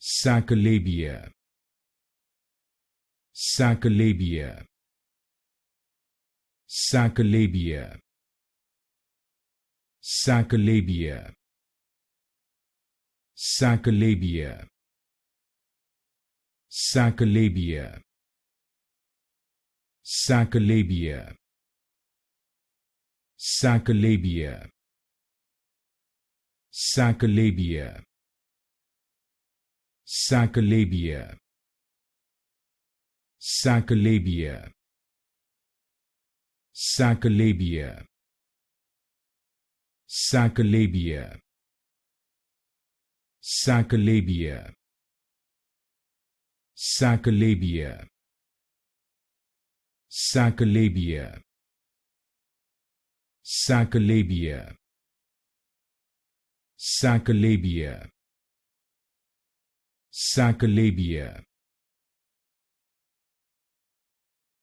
Saccolabia. Saccolabia. Saccolabia. Saccolabia. Saccolabia. Saccolabia. Saccolabia. Saccolabia. Saccolabia. Saccolabia. Saccolabia. Saccolabia. Saccolabia. Saccolabia. Saccolabia. Saccolabia. Saccolabia. Saccolabia. Saccolabia.